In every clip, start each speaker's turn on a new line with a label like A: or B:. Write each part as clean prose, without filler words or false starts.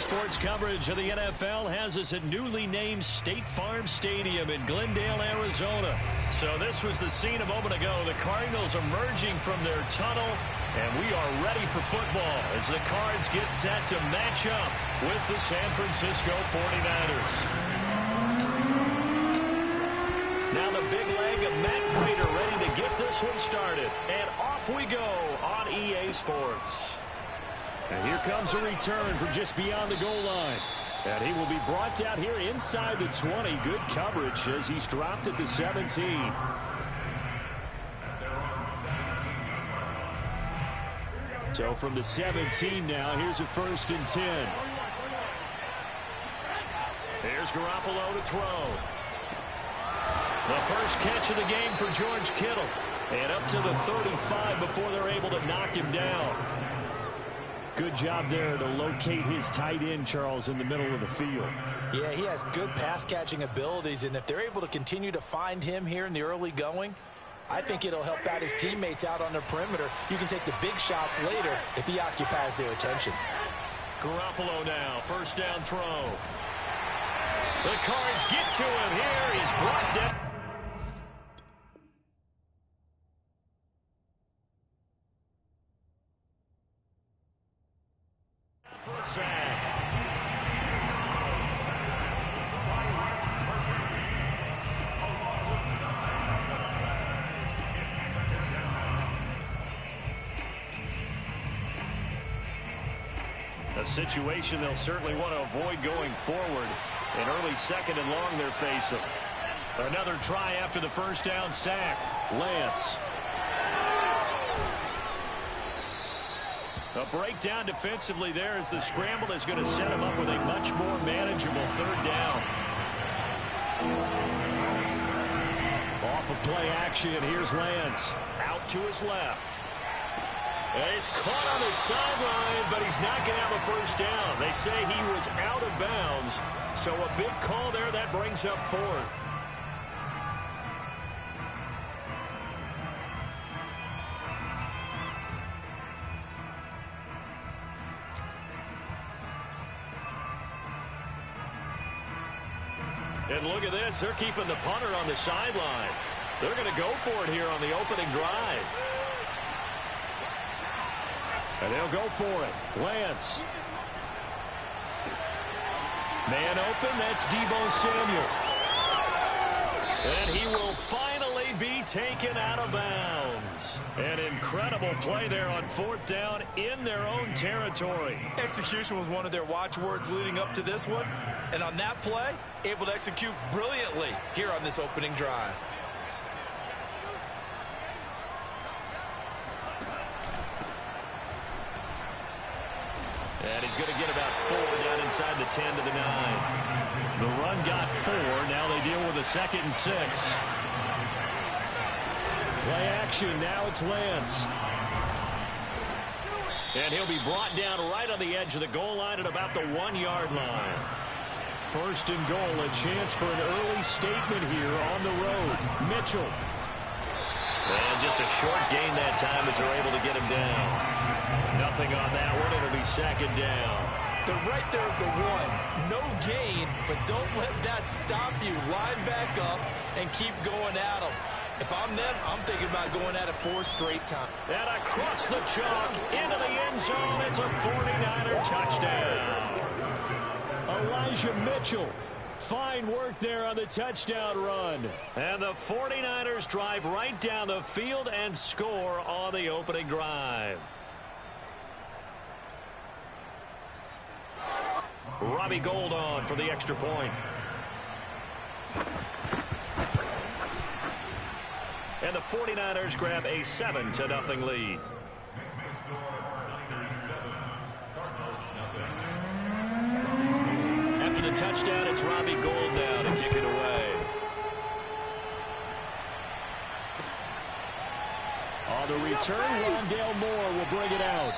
A: Sports coverage of the NFL has us at newly named State Farm Stadium in Glendale, Arizona. So this was the scene a moment ago. The Cardinals emerging from their tunnel, and we are ready for football as the Cards get set to match up with the San Francisco 49ers. Now the big leg of Matt Prater ready to get this one started. And off we go on EA Sports. And here comes a return from just beyond the goal line. And he will be brought down here inside the 20. Good coverage as he's dropped at the 17. So from the 17 now, here's a 1st and 10. Here's Garoppolo to throw. The first catch of the game for George Kittle. And up to the 35 before they're able to knock him down. Good job there to locate his tight end, Charles, in the middle of the field.
B: Yeah, he has good pass-catching abilities, and if they're able to continue to find him here in the early going, I think it'll help out his teammates out on the perimeter. You can take the big shots later if he occupies their attention.
A: Garoppolo now, first down throw. The Cards get to him here. He's brought down. A situation they'll certainly want to avoid going forward. An early 2nd and long they're facing. Another try after the first down sack. Lance. A breakdown defensively there as the scramble is going to set him up with a much more manageable 3rd down. Off of play action, here's Lance. Out to his left. And he's caught on the sideline, but he's not going to have a first down. They say he was out of bounds, so a big call there that brings up 4th. And look at this. They're keeping the punter on the sideline. They're going to go for it here on the opening drive. And they'll go for it. Lance. Man open. That's Deebo Samuel. And he will finally be taken out of bounds. An incredible play there on 4th down in their own territory.
B: Execution was one of their watchwords leading up to this one. And on that play, able to execute brilliantly here on this opening drive.
A: And he's going to get about 4 down inside the 10 to the 9. The run got 4. Now they deal with a 2nd and 6. Play action. Now it's Lance. And he'll be brought down right on the edge of the goal line at about the 1-yard line. 1st and goal. A chance for an early statement here on the road. Mitchell. And just a short gain that time as they're able to get him down. Nothing on that one. It'll be 2nd down.
B: They're right there at the 1. No gain, but don't let that stop you. Line back up and keep going at them. If I'm them, I'm thinking about going at it 4 straight times.
A: And across the chalk into the end zone. It's a 49er touchdown. Elijah Mitchell. Fine work there on the touchdown run. And the 49ers drive right down the field and score on the opening drive. Robbie Gould on for the extra point. And the 49ers grab a 7-0 lead. After the touchdown, it's Robbie Gould now to kick it away. On the return, Rondale Moore will bring it out.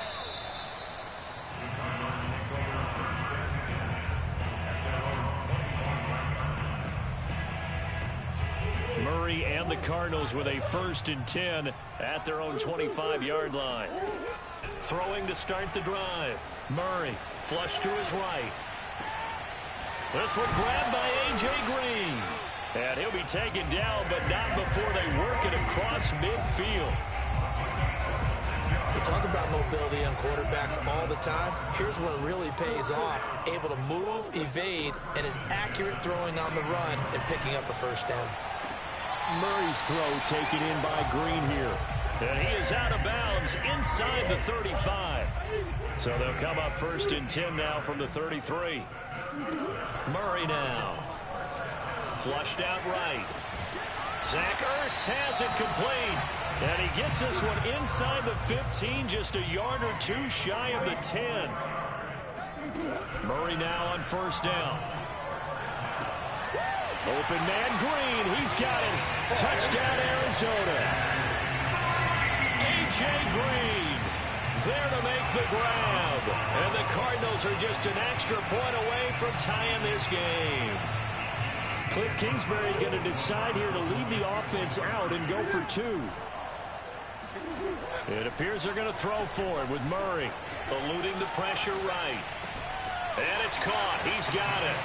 A: Murray and the Cardinals with a 1st and 10 at their own 25-yard line. Throwing to start the drive. Murray, flush to his right. This one grabbed by A.J. Green. And he'll be taken down, but not before they work it across midfield.
B: We talk about mobility on quarterbacks all the time. Here's where it really pays off. Able to move, evade, and is accurate throwing on the run and picking up a first down.
A: Murray's throw taken in by Green here. And he is out of bounds inside the 35. So they'll come up 1st and 10 now from the 33. Murray now. Flushed out right. Zach Ertz has it complete. And he gets this one inside the 15, just a yard or two shy of the 10. Murray now on 1st down. Open man Green, he's got it. Touchdown Arizona. A.J. Green there to make the grab. And the Cardinals are just an extra point away from tying this game. Cliff Kingsbury going to decide here to leave the offense out and go for 2. It appears they're going to throw for it with Murray eluding the pressure right. And it's caught. He's got it.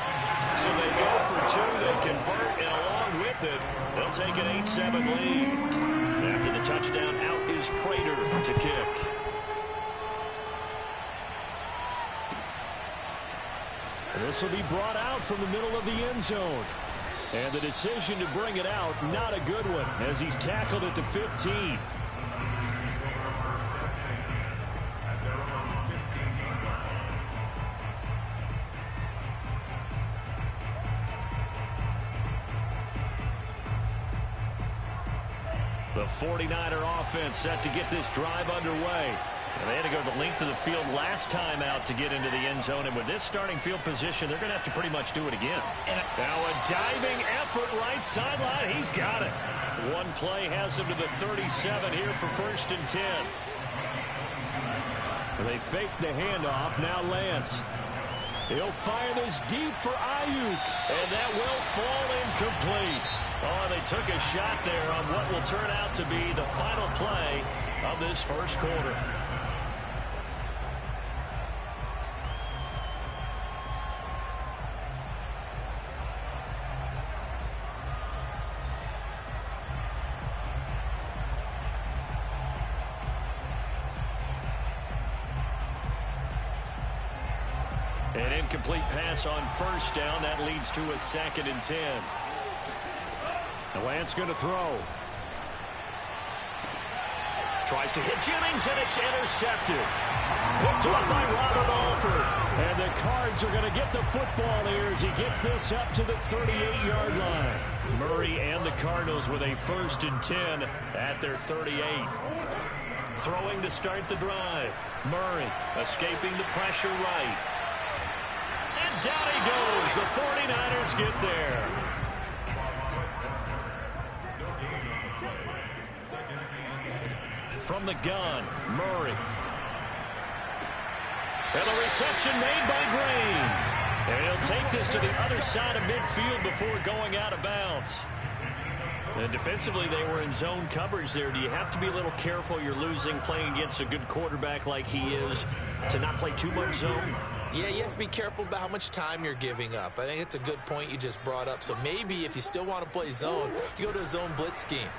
A: So they go for 2. They convert, and along with it, they'll take an 8-7 lead. After the touchdown, out is Prater to kick. And this will be brought out from the middle of the end zone. And the decision to bring it out, not a good one, as he's tackled at the 15. The 49er offense set to get this drive underway. And they had to go the length of the field last time out to get into the end zone. And with this starting field position, they're going to have to pretty much do it again. Now a diving effort right sideline. He's got it. One play has him to the 37 here for 1st and 10. They fake the handoff. Now Lance. He'll fire this deep for Ayuk. And that will fall incomplete. Oh, they took a shot there on what will turn out to be the final play of this first quarter. An incomplete pass on 1st down. That leads to a 2nd and 10. Lance going to throw. Tries to hit Jennings, and it's intercepted. Picked up by Robert Alford. And the Cards are going to get the football here as he gets this up to the 38-yard line. Murray and the Cardinals with a 1st and 10 at their 38. Throwing to start the drive. Murray escaping the pressure right. And down he goes. The 49ers get there. From the gun, Murray. And a reception made by Green. And he'll take this to the other side of midfield before going out of bounds. And defensively, they were in zone coverage there. Do you have to be a little careful? You're losing playing against a good quarterback like he is to not play too much zone?
B: Yeah, you have to be careful about how much time you're giving up. I think it's a good point you just brought up. So maybe if you still want to play zone, you go to a zone blitz scheme.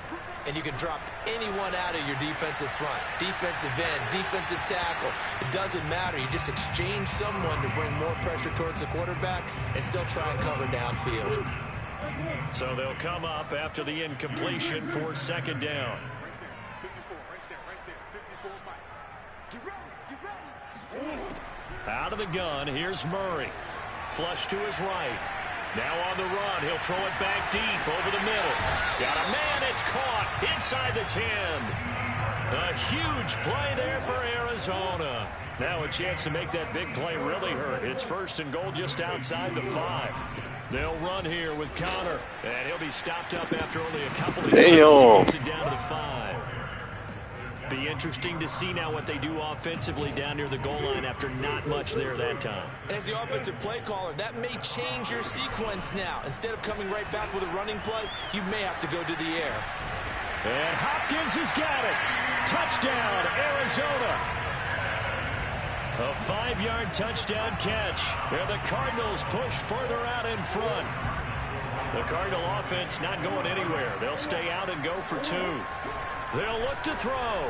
B: And you can drop anyone out of your defensive front, defensive end, defensive tackle. It doesn't matter. You just exchange someone to bring more pressure towards the quarterback and still try and cover downfield.
A: So they'll come up after the incompletion for 2nd down. Out of the gun, here's Murray. Flush to his right. Now on the run, he'll throw it back deep over the middle. Got a man, it's caught inside the 10. A huge play there for Arizona. Now a chance to make that big play really hurt. It's 1st and goal just outside the 5. They'll run here with Connor, and he'll be stopped up after only a couple of yards. Gets it down to the 5. Be interesting to see now what they do offensively down near the goal line after not much there that time.
B: As the offensive play caller, that may change your sequence now. Instead of coming right back with a running play, you may have to go to the air.
A: And Hopkins has got it. Touchdown, Arizona. A 5-yard touchdown catch. And the Cardinals push further out in front. The Cardinal offense not going anywhere. They'll stay out and go for 2. They'll look to throw.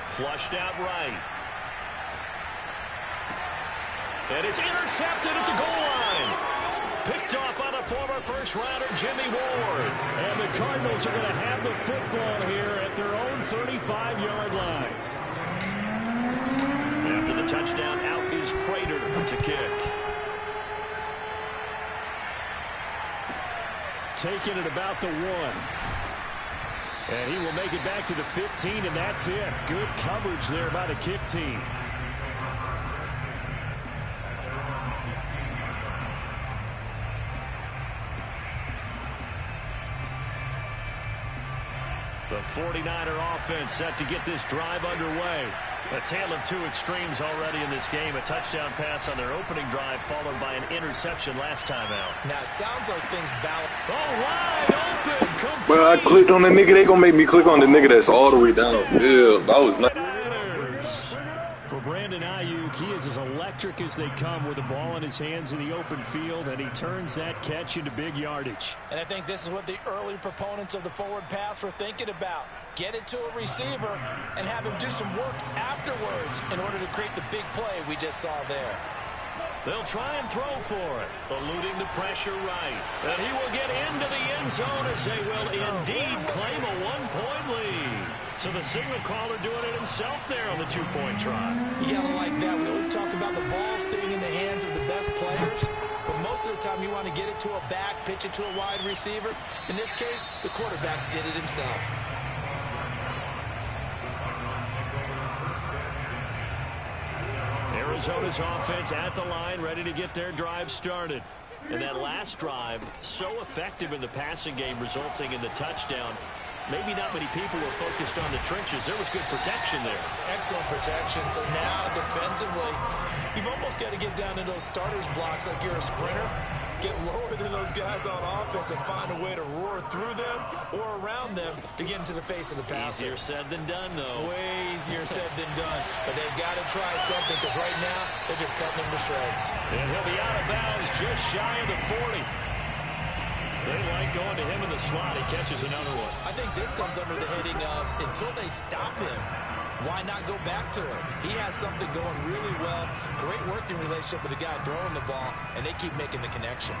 A: Flushed out right. And it's intercepted at the goal line. Picked off by the former first-rounder Jimmy Ward. And the Cardinals are going to have the football here at their own 35-yard line. After the touchdown, out is Prater to kick. Taking it about the 1. And he will make it back to the 15, and that's it. Good coverage there by the kick team. The 49er offense set to get this drive underway. A tale of 2 extremes already in this game. A touchdown pass on their opening drive followed by an interception last time out.
B: Now, it sounds like things balance.
A: Oh, wide open.
C: Well, I clicked on the nigga. They gonna make me click on the nigga that's all the way downfield. That was nice.
A: For Brandon Ayuk, he is as electric as they come with the ball in his hands in the open field, and he turns that catch into big yardage.
B: And I think this is what the early proponents of the forward pass were thinking about. Get it to a receiver and have him do some work afterwards in order to create the big play we just saw there.
A: They'll try and throw for it, eluding the pressure right. And he will get into the end zone as they will indeed claim a 1-point lead. So the signal caller doing it himself there on the 2-point try.
B: You gotta like that. We always talk about the ball staying in the hands of the best players, but most of the time you want to get it to a back, pitch it to a wide receiver. In this case, the quarterback did it himself.
A: Arizona's offense at the line, ready to get their drive started. And that last drive, so effective in the passing game, resulting in the touchdown. Maybe not many people were focused on the trenches. There was good protection there.
B: Excellent protection. So now, defensively, you've almost got to get down to those starters blocks like you're a sprinter. Get lower than those guys on offense and find a way to roar through them or around them to get into the face of the passer.
A: Easier said than done, though.
B: Way easier said than done. But they've got to try something because right now they're just cutting him to shreds.
A: And he'll be out of bounds just shy of the 40. They like going to him in the slot. He catches another one.
B: I think this comes under the heading of until they stop him, why not go back to it? He has something going really well. Great working relationship with the guy throwing the ball, and they keep making the connection.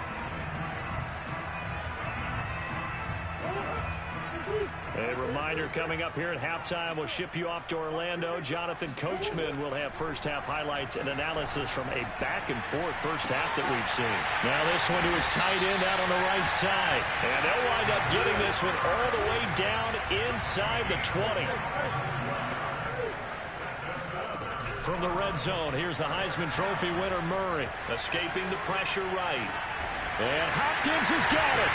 A: A reminder coming up here at halftime. We'll ship you off to Orlando. Jonathan Coachman will have first-half highlights and analysis from a back-and-forth first half that we've seen. Now this one to his tight end out on the right side. And they'll wind up getting this one all the way down inside the 20. From the red zone, here's the Heisman Trophy winner Murray, escaping the pressure right. And Hopkins has got it.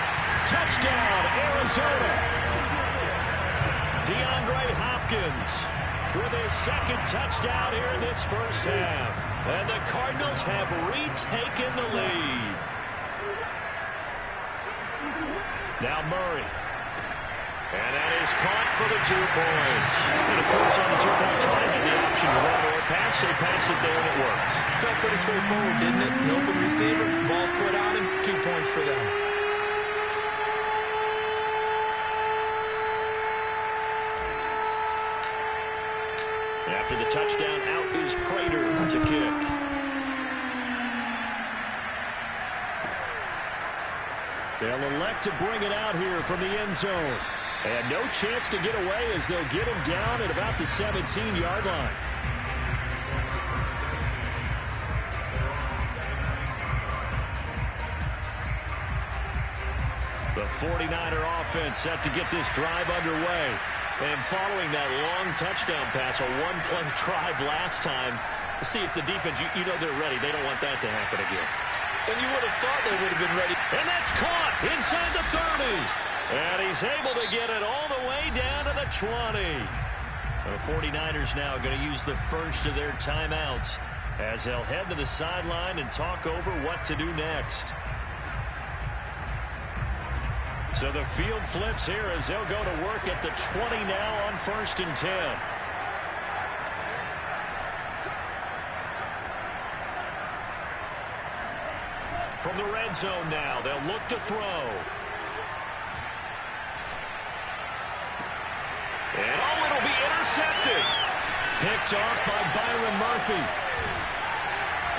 A: Touchdown, Arizona. DeAndre Hopkins with his second touchdown here in this first half. And the Cardinals have retaken the lead. Now Murray. And that is caught for the 2 points. And of course on the 2-point try, had the option to run or pass. They pass it there and it works.
B: Felt pretty straightforward, didn't it? An open receiver, ball's put on him, 2 points for them.
A: After the touchdown, out is Prater to kick. They'll elect to bring it out here from the end zone. And no chance to get away as they'll get him down at about the 17-yard line. The 49er offense set to get this drive underway. And following that long touchdown pass, a 1-play drive last time, to see if the defense, you know they're ready. They don't want that to happen again.
B: And you would have thought they would have been ready.
A: And that's caught inside the 30. And he's able to get it all the way down to the 20. The 49ers now going to use the first of their timeouts as they'll head to the sideline and talk over what to do next. So the field flips here as they'll go to work at the 20 now on 1st and 10. From the red zone now, they'll look to throw. And it'll be intercepted. Picked off by Byron Murphy.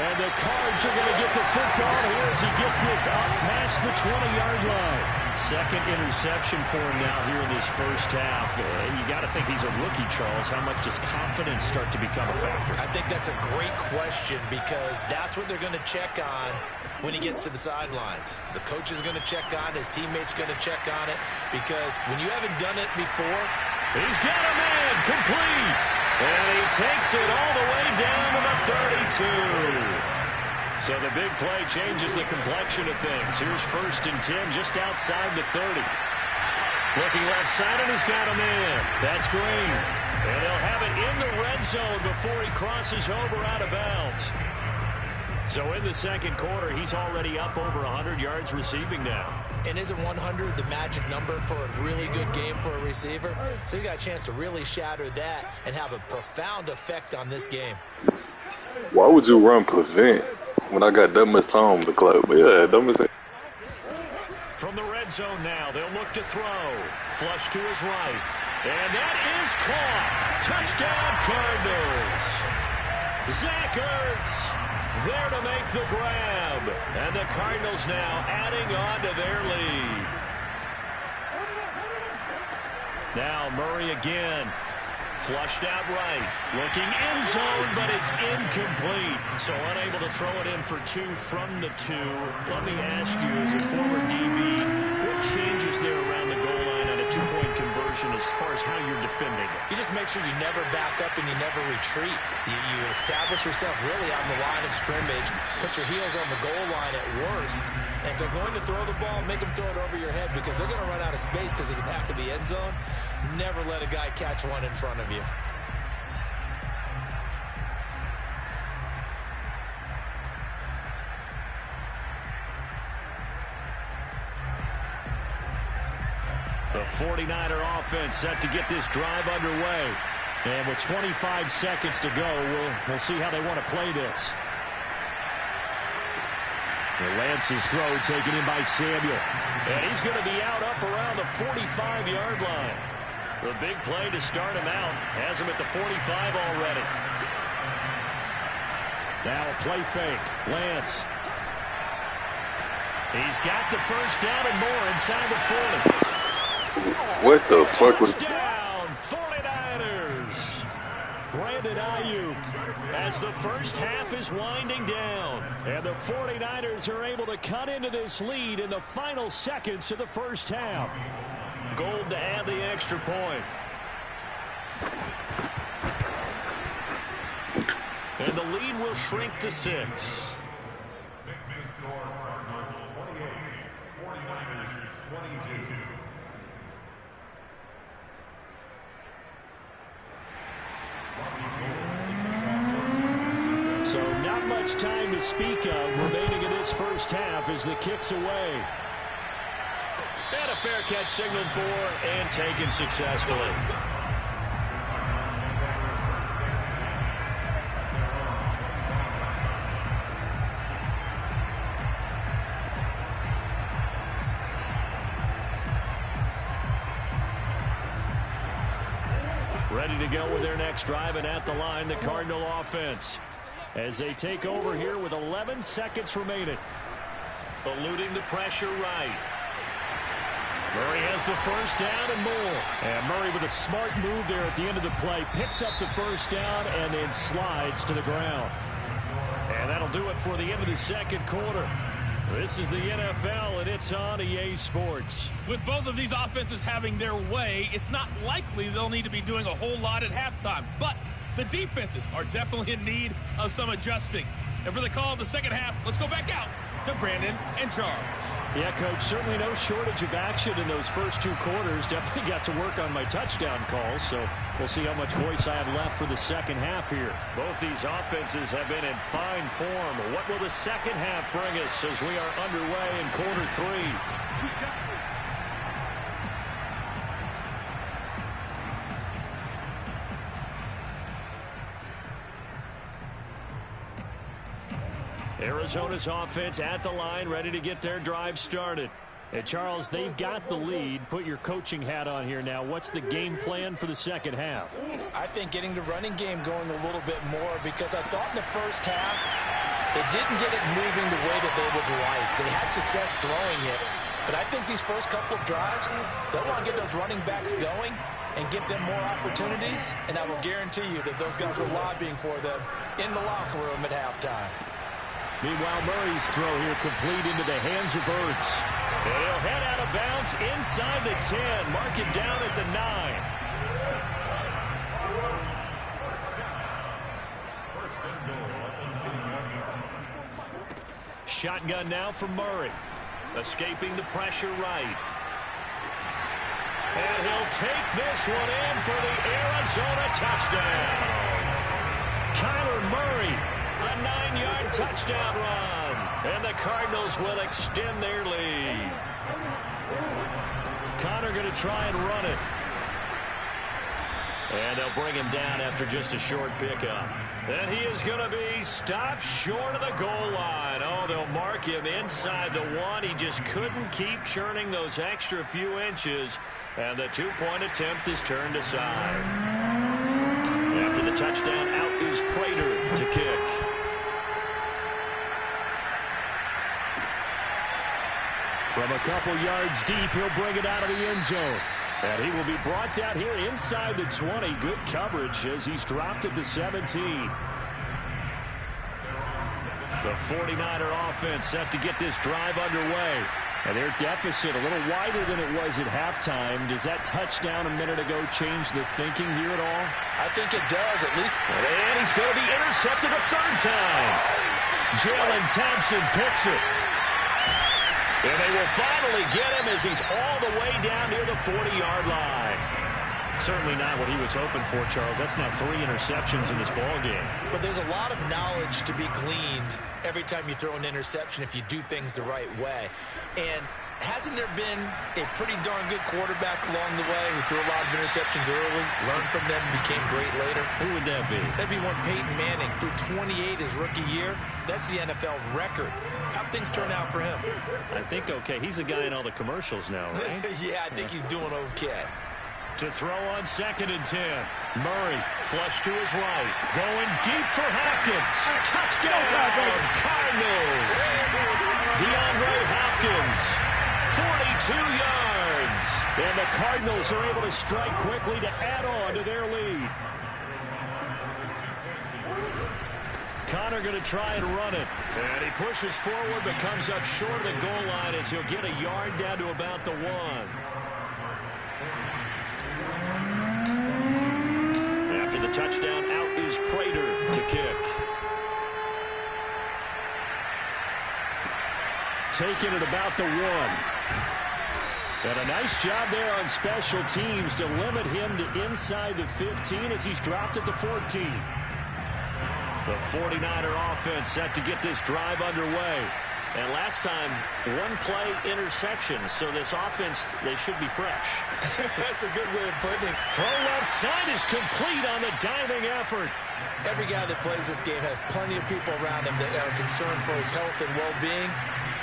A: And the Cards are going to get the football here as he gets this up past the 20-yard line. Second interception for him now here in this first half. You got to think he's a rookie, Charles. How much does confidence start to become a factor?
B: I think that's a great question because that's what they're going to check on when he gets to the sidelines. The coach is going to check on, his teammates going to check on it, because when you haven't done it before,
A: he's got a man complete. And he takes it all the way down to the 32. So the big play changes the complexion of things. Here's 1st and 10 just outside the 30. Looking left side, and he's got a man. That's Green. And he'll have it in the red zone before he crosses over out of bounds. So in the second quarter, he's already up over 100 yards receiving now.
B: And isn't 100 the magic number for a really good game for a receiver? So he got a chance to really shatter that and have a profound effect on this game.
C: Why would you run prevent when I got that much time to clock? But yeah, that much.
A: From the red zone now, they'll look to throw. Flush to his right. And that is caught. Touchdown, Cardinals. Zach Ertz there to make the grab. And the Cardinals now adding on to their lead. Now Murray again. Flushed out right. Looking end zone, but it's incomplete. So unable to throw it in for 2 from the 2. Let me ask you, as a former DB, what changes there around the goal line on a 2-point conversion as far as how you're defending it?
B: You just make sure you never back up and you never retreat. You establish yourself really on the line of scrimmage, put your heels on the goal line at worst, and if they're going to throw the ball, make them throw it over your head because they're going to run out of space because of the back of the end zone. Never let a guy catch one in front of you.
A: The 49er offense set to get this drive underway. And with 25 seconds to go, we'll see how they want to play this. Lance's throw taken in by Samuel. And he's going to be out up around the 45-yard line. The big play to start him out has him at the 45 already. Now a play fake. Lance. He's got the first down and more inside the 40.
C: What the fuck was...
A: Down, 49ers. Brandon Ayuk as the first half is winding down. And the 49ers are able to cut into this lead in the final seconds of the first half. Gold to add the extra point. And the lead will shrink to 6. So not much time to speak of remaining in this first half as the kick's away. And a fair catch signaled for and taken successfully. Ready to go with their next drive, and at the line, the Cardinal offense. As they take over here with 11 seconds remaining. Eluding the pressure right. Murray has the first down and more. And Murray with a smart move there at the end of the play. Picks up the first down and then slides to the ground. And that'll do it for the end of the second quarter. This is the NFL, and it's on EA Sports.
D: With both of these offenses having their way, it's not likely they'll need to be doing a whole lot at halftime. But the defenses are definitely in need of some adjusting. And for the call of the second half, let's go back out to Brandon and Charles.
A: Yeah, Coach, certainly no shortage of action in those first 2 quarters. Definitely got to work on my touchdown calls, so we'll see how much voice I have left for the second half here. Both these offenses have been in fine form. What will the second half bring us as we are underway in quarter 3? Arizona's offense at the line, ready to get their drive started. And Charles, they've got the lead. Put your coaching hat on here now. What's the game plan for the second half?
B: I think getting the running game going a little bit more, because I thought in the first half they didn't get it moving the way that they would like. They had success throwing it. But I think these first couple of drives, they'll want to get those running backs going and give them more opportunities. And I will guarantee you that those guys are lobbying for them in the locker room at halftime.
A: Meanwhile, Murray's throw here complete into the hands of Ertz. And he'll head out of bounds inside the 10. Mark it down at the 9. Shotgun now for Murray. Escaping the pressure right. And he'll take this one in for the Arizona touchdown. Kyler Murray, a 9-yard touchdown run. And the Cardinals will extend their lead. Connor going to try and run it. And they'll bring him down after just a short pickup. And he is going to be stopped short of the goal line. Oh, they'll mark him inside the 1. He just couldn't keep churning those extra few inches. And the 2-point attempt is turned aside. After the touchdown, out is Prater to kick. From a couple yards deep, he'll bring it out of the end zone. And he will be brought down here inside the 20. Good coverage as he's dropped at the 17. The 49er offense set to get this drive underway. And their deficit a little wider than it was at halftime. Does that touchdown a minute ago change the thinking here at all?
B: I think it does, at least.
A: And he's going to be intercepted a third time. Jalen Thompson picks it. And they will finally get him as he's all the way down near the 40-yard line. Certainly not what he was hoping for, Charles. That's now 3 interceptions in this ballgame.
B: But there's a lot of knowledge to be gleaned every time you throw an interception if you do things the right way. And hasn't there been a pretty darn good quarterback along the way who threw a lot of interceptions early, learned from them, became great later?
A: Who would that be?
B: That'd be one Peyton Manning. Threw 28 his rookie year. That's the NFL record. How'd things turn out for him?
A: I think okay. He's a guy in all the commercials now, right?
B: Yeah, I think he's doing okay.
A: To throw on 2nd and 10. Murray, flush to his right. Going deep for Hopkins. Touchdown, Cardinals. DeAndre Hopkins, 42 yards. And the Cardinals are able to strike quickly to add on to their lead. Connor going to try and run it. And he pushes forward but comes up short of the goal line as he'll get a yard down to about the 1. After the touchdown, out is Prater to kick. Taking it about the 1. And a nice job there on special teams to limit him to inside the 15 as he's dropped at the 14. The 49er offense set to get this drive underway. And last time, 1-play interception. So this offense, they should be fresh.
B: That's a good way of putting it.
A: Throw left side is complete on the diving effort.
B: Every guy that plays this game has plenty of people around him that are concerned for his health and well-being.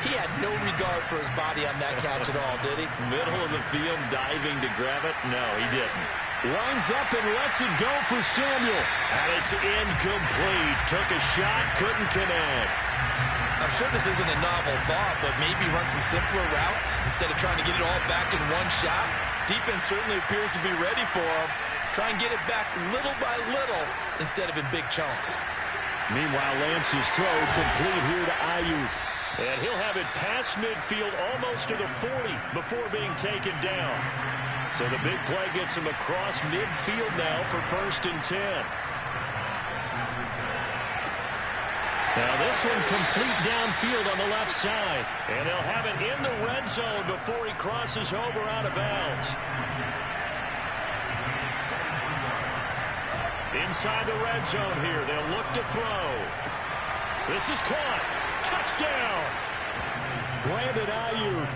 B: He had no regard for his body on that catch at all, did he?
A: Middle of the field, diving to grab it? No, he didn't. Lines up and lets it go for Samuel. And it's incomplete. Took a shot, couldn't connect.
B: I'm sure this isn't a novel thought, but maybe run some simpler routes instead of trying to get it all back in one shot. Defense certainly appears to be ready for him. Try and get it back little by little instead of in big chunks.
A: Meanwhile, Lance's throw complete here to Ayuk. And he'll have it past midfield almost to the 40 before being taken down. So the big play gets him across midfield now for 1st and 10. Now this one complete downfield on the left side. And they'll have it in the red zone before he crosses over out of bounds. Inside the red zone here. They'll look to throw. This is caught. Touchdown. Brandon Ayuk.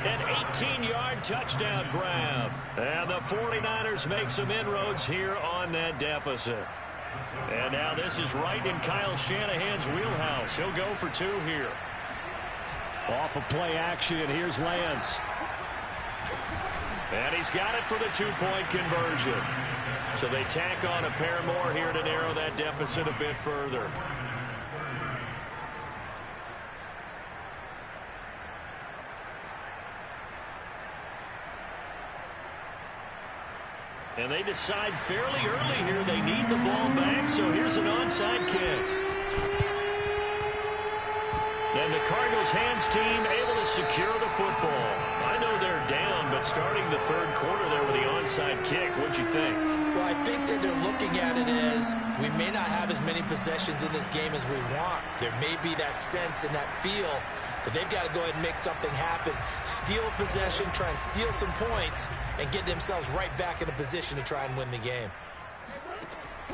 A: An 18-yard touchdown grab. And the 49ers make some inroads here on that deficit. And now this is right in Kyle Shanahan's wheelhouse. He'll go for 2 here. Off of play action, here's Lance. And he's got it for the 2-point conversion. So they tack on a pair more here to narrow that deficit a bit further. And they decide fairly early here they need the ball back, so here's an onside kick. And the Cardinals hands team able to secure the football. I know they're down, but starting the third quarter there with the onside kick, what'd you think?
B: Well, I think that they're looking at it as we may not have as many possessions in this game as we want. There may be that sense and that feel that they've got to go ahead and make something happen, steal a possession, try and steal some points, and get themselves right back in a position to try and win the game.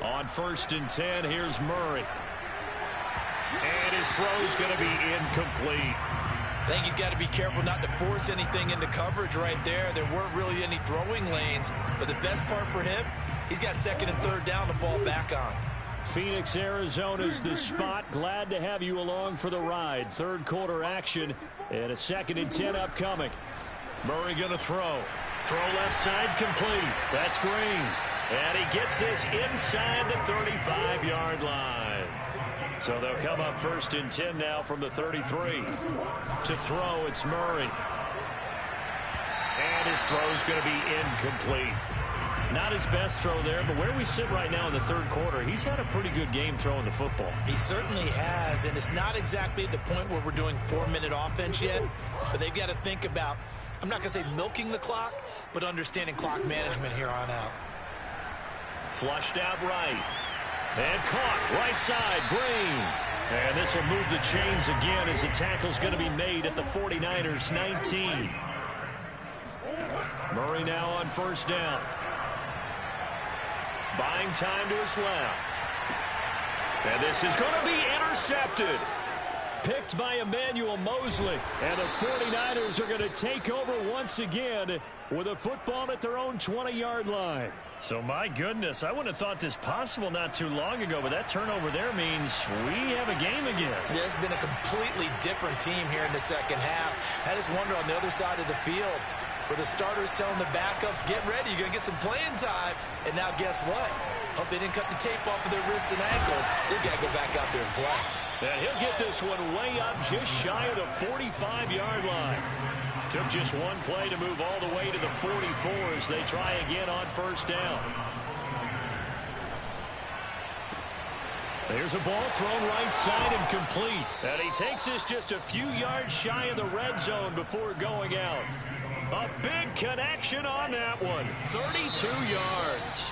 A: On 1st and 10, here's Murray. And his throw's going to be incomplete.
B: I think he's got to be careful not to force anything into coverage right there. There weren't really any throwing lanes, but the best part for him, he's got 2nd and 3rd down to fall back on.
A: Phoenix, Arizona's the spot. Glad to have you along for the ride. Third quarter action and a 2nd and 10 upcoming. Murray going to throw. Throw left side complete. That's Green. And he gets this inside the 35-yard line. So they'll come up 1st and 10 now from the 33. To throw, it's Murray. And his throw's going to be incomplete. Not his best throw there, but where we sit right now in the third quarter, he's had a pretty good game throwing the football.
B: He certainly has, and it's not exactly at the point where we're doing 4-minute offense yet, but they've got to think about, I'm not going to say milking the clock, but understanding clock management here on out.
A: Flushed out right. And caught right side, Green. And this will move the chains again as the tackle's going to be made at the 49ers 19. Murray now on 1st down. Buying time to his left. And this is going to be intercepted. Picked by Emmanuel Mosley. And the 49ers are going to take over once again with a football at their own 20-yard line. So, my goodness, I wouldn't have thought this possible not too long ago, but that turnover there means we have a game again.
B: Yeah, it's been a completely different team here in the second half. I just wonder on the other side of the field where the starters telling the backups, get ready, you're going to get some playing time. And now guess what? Hope they didn't cut the tape off of their wrists and ankles. They've got to go back out there and play.
A: And he'll get this one way up just shy of the 45-yard line. Took just one play to move all the way to the 44 as they try again on 1st down. There's a ball thrown right side and complete. And he takes this just a few yards shy of the red zone before going out. A big connection on that one. 32 yards.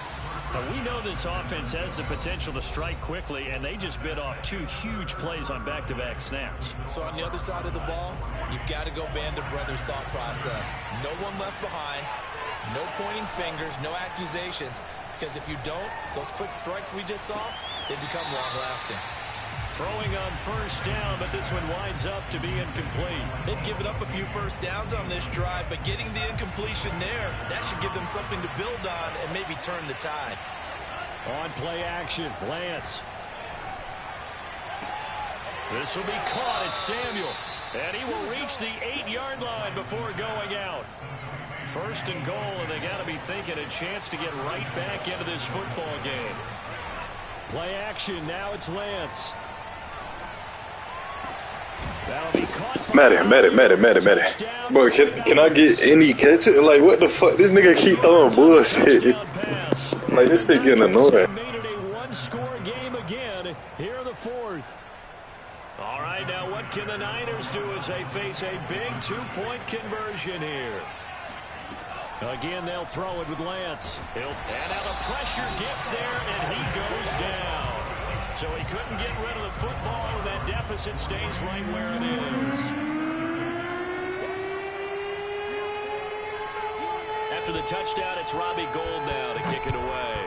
A: Now, we know this offense has the potential to strike quickly, and they just bit off 2 huge plays on back-to-back snaps.
B: So on the other side of the ball, you've got to go Band of Brothers thought process. No one left behind, no pointing fingers, no accusations, because if you don't, those quick strikes we just saw, they become long-lasting.
A: Throwing on 1st down, but this one winds up to be incomplete.
B: They've given up a few first downs on this drive, but getting the incompletion there, that should give them something to build on and maybe turn the tide.
A: On play action, Lance. This will be caught. It's Samuel. And he will reach the 8-yard line before going out. 1st and goal, and they got to be thinking a chance to get right back into this football game. Play action, now it's Lance.
C: Madden. Bro, can I get any catch it? Like, what the fuck? This nigga keep throwing bullshit. Like, this shit getting annoying.
A: Made it a one-score game again here in the 4th. All right, now what can the Niners do as they face a big 2-point conversion here? Again, they'll throw it with Lance. And now the pressure gets there, and he goes down. So he couldn't get rid of the football, and that deficit stays right where it is. After the touchdown, it's Robbie Gould now to kick it away.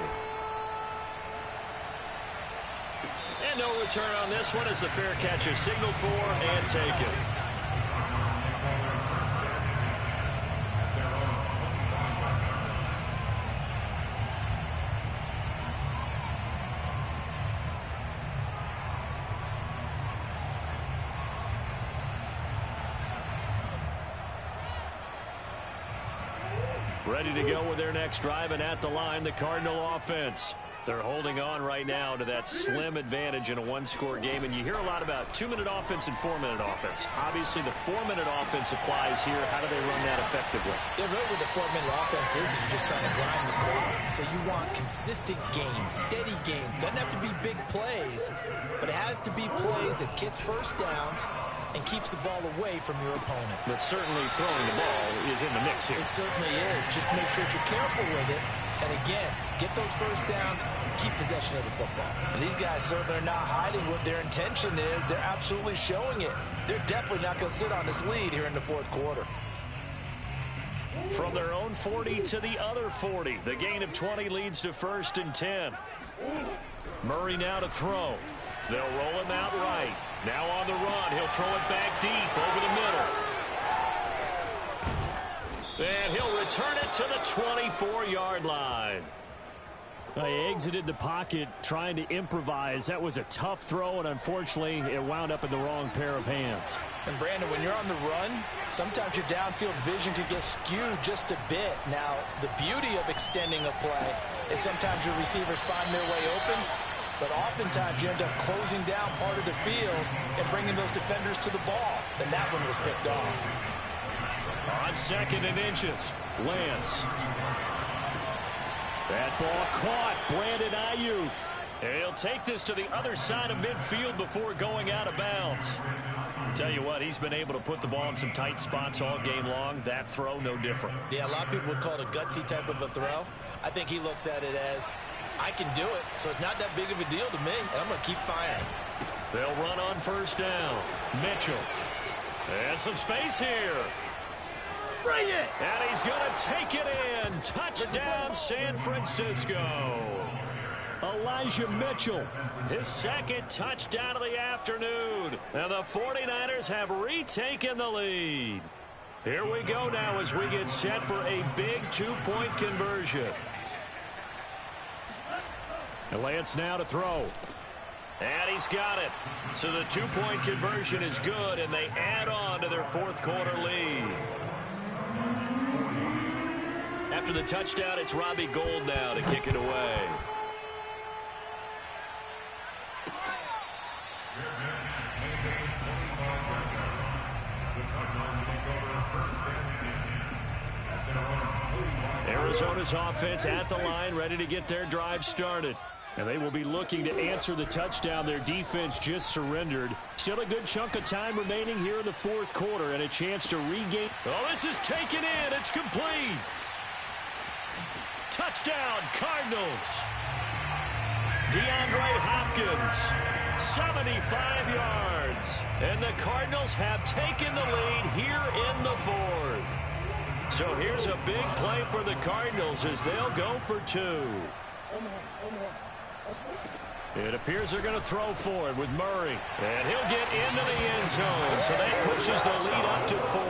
A: And no return on this one as the fair catch is signaled for and taken. Ready to go with their next drive, and at the line, the Cardinal offense. They're holding on right now to that slim advantage in a one-score game, and you hear a lot about 2-minute offense and 4-minute offense. Obviously, the 4-minute offense applies here. How do they run that effectively?
B: Yeah, really what the 4-minute offense is you're just trying to grind the clock. So you want consistent gains, steady gains. Doesn't have to be big plays, but it has to be plays that gets first downs and keeps the ball away from your opponent.
A: But certainly throwing the ball is in the mix here.
B: It certainly is. Just make sure that you're careful with it. And again, get those first downs, keep possession of the football. And these guys certainly are not hiding what their intention is. They're absolutely showing it. They're definitely not going to sit on this lead here in the fourth quarter.
A: From their own 40 to the other 40. The gain of 20 leads to 1st and 10. Murray now to throw. They'll roll him out right. Now on the run. He'll throw it back deep over the middle. And he'll return it to the 24-yard line.
E: He exited the pocket trying to improvise. That was a tough throw, and unfortunately, it wound up in the wrong pair of hands.
B: And, Brandon, when you're on the run, sometimes your downfield vision could get skewed just a bit. Now, the beauty of extending a play is sometimes your receivers find their way open, but oftentimes you end up closing down part of the field and bringing those defenders to the ball. And that one was picked off.
A: On 2nd and inches, Lance. That ball caught. Brandon Ayuk. And he'll take this to the other side of midfield before going out of bounds. Tell you what, he's been able to put the ball in some tight spots all game long. That throw, no different.
B: Yeah, a lot of people would call it a gutsy type of a throw. I think he looks at it as, I can do it, so it's not that big of a deal to me, and I'm going to keep firing.
A: They'll run on 1st down. Mitchell. And some space here.
B: Bring it!
A: And he's going to take it in. Touchdown, San Francisco. Elijah Mitchell, his 2nd touchdown of the afternoon. And the 49ers have retaken the lead. Here we go now as we get set for a big 2-point conversion.
E: And Lance now to throw.
A: And he's got it. So the 2-point conversion is good, and they add on to their 4th quarter lead. After the touchdown, it's Robbie Gould now to kick it away. Arizona's offense at the line, ready to get their drive started. And they will be looking to answer the touchdown their defense just surrendered. Still a good chunk of time remaining here in the 4th quarter and a chance to regain. Oh, this is taken in. It's complete. Touchdown, Cardinals. DeAndre Hopkins, 75 yards. And the Cardinals have taken the lead here in the 4th. So here's a big play for the Cardinals as they'll go for 2. It appears they're going to throw for it with Murray. And he'll get into the end zone. So that pushes the lead up to 4.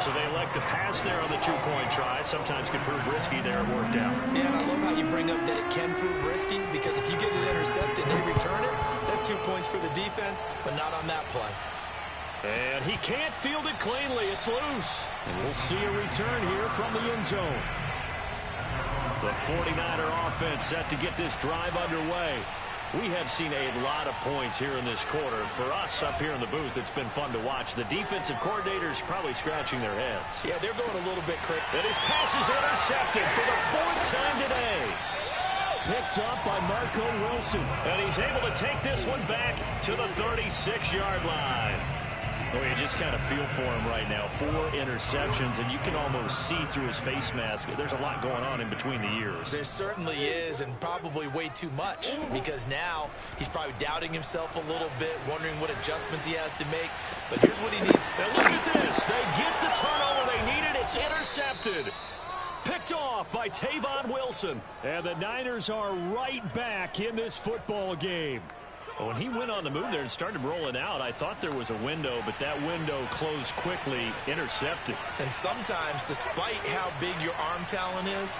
A: So they elect to pass there on the 2-point try. Sometimes can prove risky. There it worked out.
B: Yeah, and I love how you bring up that it can prove risky, because if you get it intercepted and they return it, that's 2 points for the defense, but not on that play.
A: And he can't field it cleanly. It's loose.
E: And we'll see a return here from the end zone.
A: The 49er offense set to get this drive underway. We have seen a lot of points here in this quarter. For us up here in the booth, it's been fun to watch. The defensive coordinators probably scratching their heads.
B: Yeah, they're going a little bit crazy.
A: And his pass is intercepted for the 4th time today.
E: Picked up by Marco Wilson.
A: And he's able to take this one back to the 36-yard line. Oh, you just kind of feel for him right now. 4 interceptions, and you can almost see through his face mask. There's a lot going on in between the ears.
B: There certainly is, and probably way too much, because now he's probably doubting himself a little bit, wondering what adjustments he has to make. But here's what he needs.
A: And look at this. They get the turnover they needed. It's intercepted. Picked off by Tavon Wilson.
E: And the Niners are right back in this football game.
A: When he went on the move there and started rolling out, I thought there was a window, but that window closed quickly, intercepted.
B: And sometimes, despite how big your arm talent is,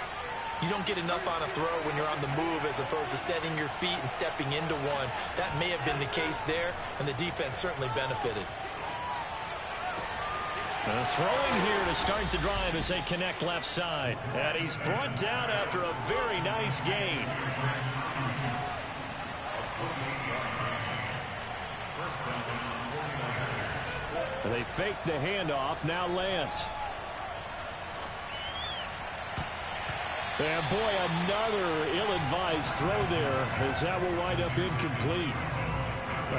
B: you don't get enough on a throw when you're on the move as opposed to setting your feet and stepping into one. That may have been the case there, and the defense certainly benefited.
A: Throwing here to start the drive as they connect left side. And he's brought down after a very nice gain. They fake the handoff. Now Lance. And boy, another ill-advised throw there as that will wind up incomplete.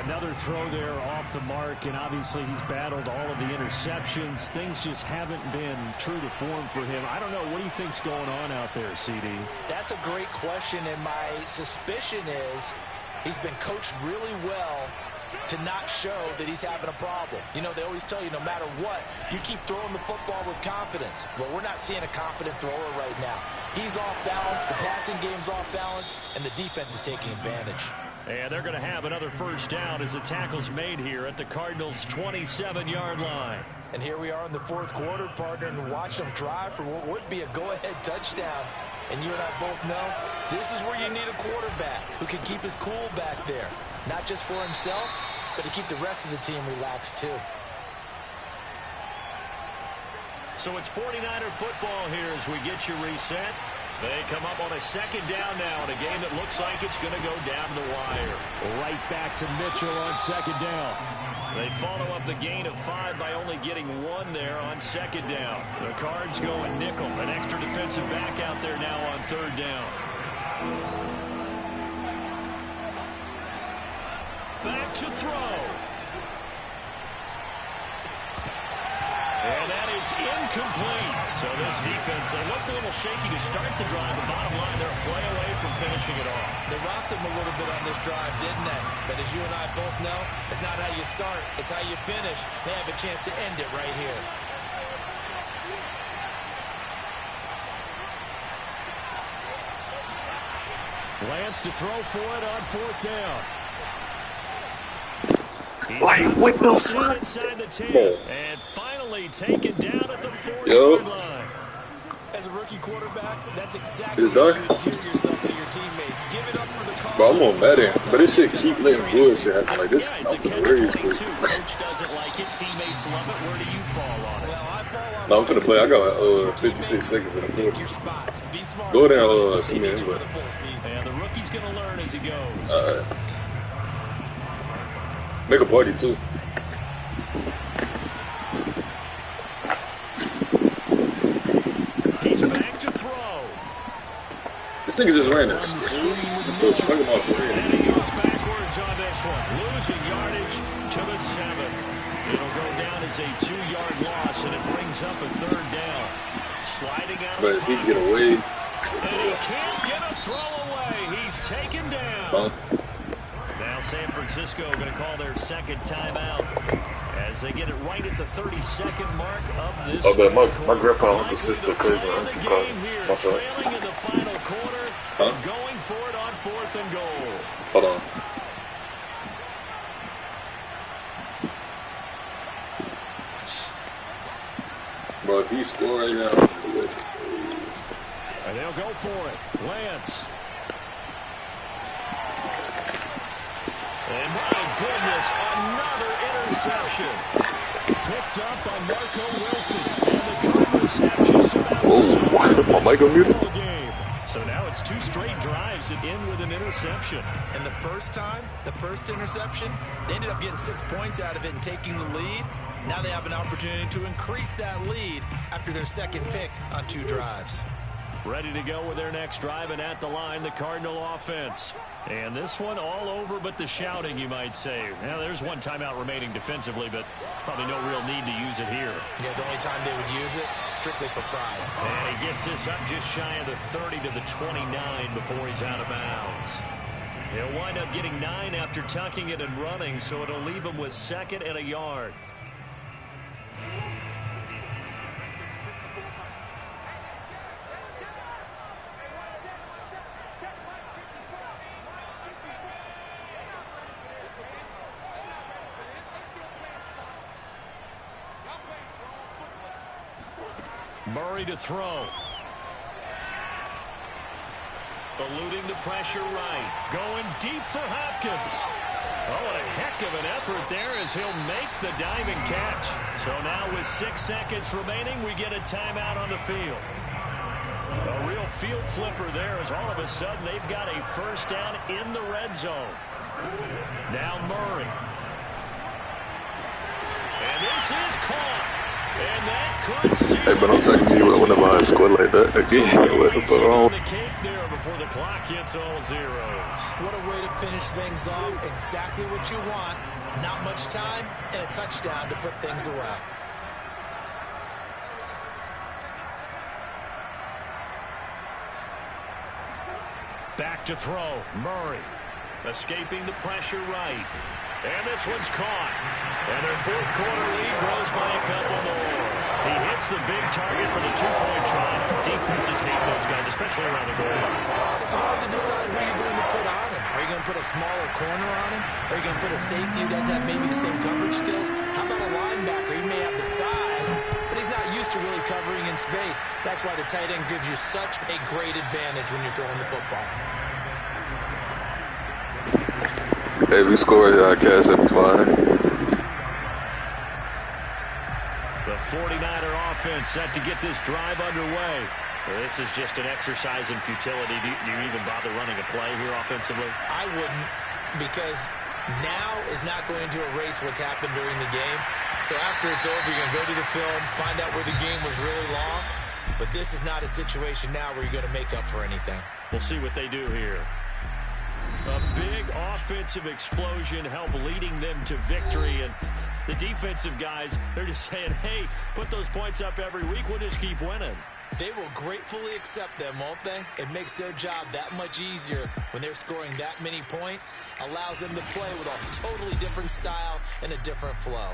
A: Another throw there off the mark, and obviously he's battled all of the interceptions. Things just haven't been true to form for him. I don't know. What do you think's going on out there, CD?
B: That's a great question, and my suspicion is he's been coached really well to not show that he's having a problem. You know, they always tell you no matter what, you keep throwing the football with confidence. Well, we're not seeing a confident thrower right now. He's off balance, the passing game's off balance, and the defense is taking advantage.
A: And they're going to have another first down as the tackle's made here at the Cardinals' 27-yard line.
B: And here we are in the fourth quarter, partner, and watch them drive for what would be a go-ahead touchdown. And you and I both know this is where you need a quarterback who can keep his cool back there. Not just for himself, but to keep the rest of the team relaxed too.
A: So it's 49er football here as we get you reset. They come up on a second down now in a game that looks like it's going to go down the wire.
E: Right back to Mitchell on second down.
A: They follow up the gain of 5 by only getting 1 there on second down. The Cards go in nickel. An extra defensive back out there now on third down. Back to throw. And that is incomplete. So this defense, they looked a little shaky to start the drive. The bottom line, they're a play away from finishing it off.
B: They rocked them a little bit on this drive, didn't they? But as you and I both know, it's not how you start, it's how you finish. They have a chance to end it right here.
E: Lance to throw for it on fourth down.
C: Like, what the fuck?
A: Inside the 10, and finally taken down at the 4-yard line.
B: As a rookie quarterback, that's exactly
C: It's done.
B: how you endear yourself to your teammates. Give it up for the cause.
C: Bro, I'm on Madden, but this shit keep letting bullshit happen. Like this,
A: Yeah,
C: I'm
A: it's a
C: finna raise
A: catch-22.
C: quick.
A: Coach doesn't like it. Teammates love it. Where do you fall on it?
B: Well, I fall on
C: No, I'm finna play. I got
B: your
C: 56 seconds in the
B: Pick
C: fourth.
B: your spots. Be smart.
C: Go down,
B: They
C: see me
B: need you for
C: anyway.
B: the full season.
A: And the rookie's going to learn as he goes.
C: Make a party too.
A: He's back to throw.
C: This nigga just ran this.
A: And he goes backwards on this one. Losing yardage to the 7. It'll go down as a 2-yard loss, and it brings up a third down. Sliding out
C: But
A: of
C: if
A: the
C: he
A: pocket.
C: get away,
A: And he can't get a throw away. He's taken down. Now San Francisco going to call their second timeout as they get it right at the 32nd mark of this.
C: Oh, but my
A: quarter.
C: grandpa, uncle, sister, cousin, auntie, cousin. My fault.
A: Trailing in the final quarter, and going for it on 4th and goal.
C: Hold on. Bro, if he score right now, let's see.
E: And they'll go for it. Lance.
A: And my goodness, another interception.
E: Picked up by Marco Wilson. And the Cardinals have just about
C: Whoa, my mic on muted?
E: the game.
A: So now it's 2 straight drives that end with an interception.
B: And the first time, the first interception, they ended up getting 6 points out of it and taking the lead. Now they have an opportunity to increase that lead after their second pick on 2 drives.
A: Ready to go with their next drive, and at the line, the Cardinal offense. And this one all over but the shouting, you might say. Now, there's one timeout remaining defensively, but probably no real need to use it here.
B: Yeah, the only time they would use it, strictly for pride.
A: And he gets this up just shy of the 30 to the 29 before he's out of bounds. He'll wind up getting 9 after tucking it and running, so it'll leave him with 2nd and a yard. Murray to throw. Eluding the pressure right. Going deep for Hopkins. Oh, and a heck of an effort there as he'll make the diving catch. So now with 6 seconds remaining, we get a timeout on the field. A real field flipper there as all of a sudden they've got a first down in the red zone. Now Murray. And this is caught. And that could see.
C: Hey, but don't take me whenever I score like that again. What the fuck?
A: On the cake there before the clock hits all zeros.
B: What a way to finish things off. Exactly what you want. Not much time and a touchdown to put things away.
A: Back to throw. Murray escaping the pressure right. And this one's caught. And their fourth quarter lead grows by a couple more. He hits the big target for the two-point try. Defenses hate those guys, especially around the goal line.
B: It's hard to decide who you're going to put on him. Are you going to put a smaller corner on him? Are you going to put a safety who doesn't have maybe the same coverage skills? How about a linebacker? He may have the size, but he's not used to really covering in space. That's why the tight end gives you such a great advantage when you're throwing the football.
C: Hey, if we score, I guess it'll be fine.
A: The 49er offense set to get this drive underway. This is just an exercise in futility. Do you even bother running a play here offensively?
B: I wouldn't, because now is not going to erase what's happened during the game. So after it's over, you're going to go to the film, find out where the game was really lost. But this is not a situation now where you're going to make up for anything.
A: We'll see what they do here. A big offensive explosion helped leading them to victory. And the defensive guys, they're just saying, hey, put those points up every week. We'll just keep winning.
B: They will gratefully accept them, won't they? It makes their job that much easier when they're scoring that many points. Allows them to play with a totally different style and a different flow.